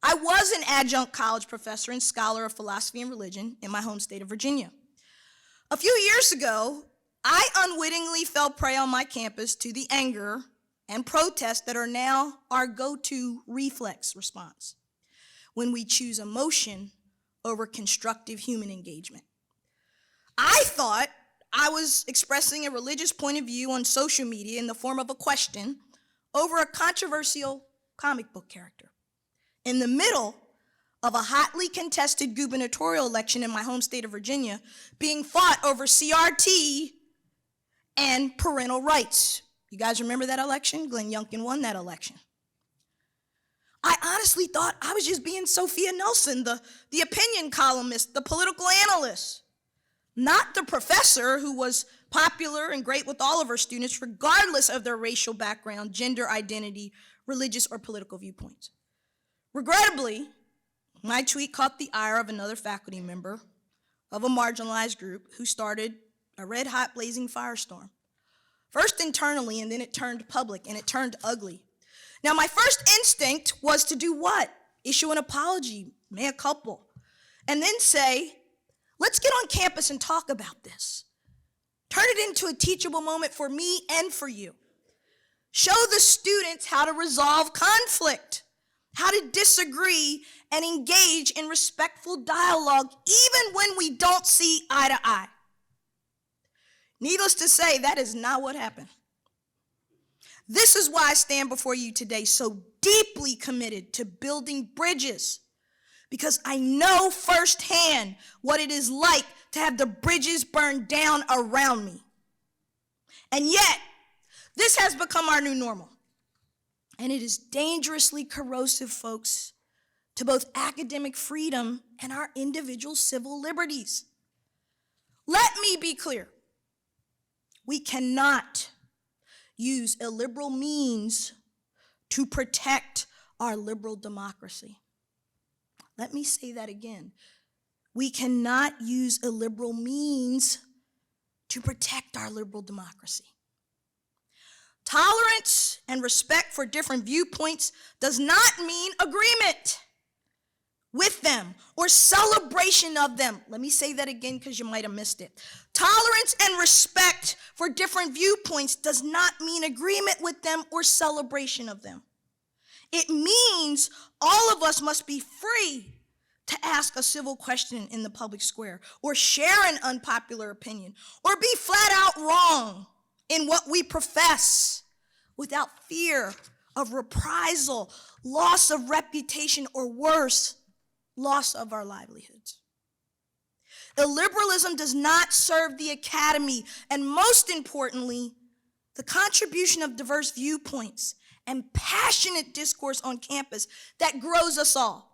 I was an adjunct college professor and scholar of philosophy and religion in my home state of Virginia. A few years ago, I unwittingly fell prey on my campus to the anger and protest that are now our go-to reflex response when we choose emotion over constructive human engagement. I thought I was expressing a religious point of view on social media in the form of a question over a controversial comic book character. In the middle of a hotly contested gubernatorial election in my home state of Virginia being fought over CRT and parental rights. You guys remember that election? Glenn Youngkin won that election. I honestly thought I was just being Sophia Nelson, the opinion columnist, the political analyst, not the professor who was popular and great with all of her students, regardless of their racial background, gender identity, religious or political viewpoints. Regrettably, my tweet caught the ire of another faculty member of a marginalized group who started a red-hot blazing firestorm. First internally, and then it turned public, and it turned ugly. Now, my first instinct was to do what? Issue an apology, mea culpa, and then say, let's get on campus and talk about this. Turn it into a teachable moment for me and for you. Show the students how to resolve conflict, how to disagree and engage in respectful dialogue, even when we don't see eye to eye. Needless to say, that is not what happened. This is why I stand before you today so deeply committed to building bridges, because I know firsthand what it is like to have the bridges burned down around me. And yet, this has become our new normal. And it is dangerously corrosive, folks, to both academic freedom and our individual civil liberties. Let me be clear. We cannot use illiberal means to protect our liberal democracy. Let me say that again. We cannot use illiberal means to protect our liberal democracy. Tolerance and respect for different viewpoints does not mean agreement with them or celebration of them. Let me say that again because you might have missed it. Tolerance and respect for different viewpoints does not mean agreement with them or celebration of them. It means all of us must be free to ask a civil question in the public square or share an unpopular opinion or be flat out wrong in what we profess without fear of reprisal, loss of reputation, or worse, loss of our livelihoods. Illiberalism does not serve the academy, and most importantly, the contribution of diverse viewpoints and passionate discourse on campus that grows us all.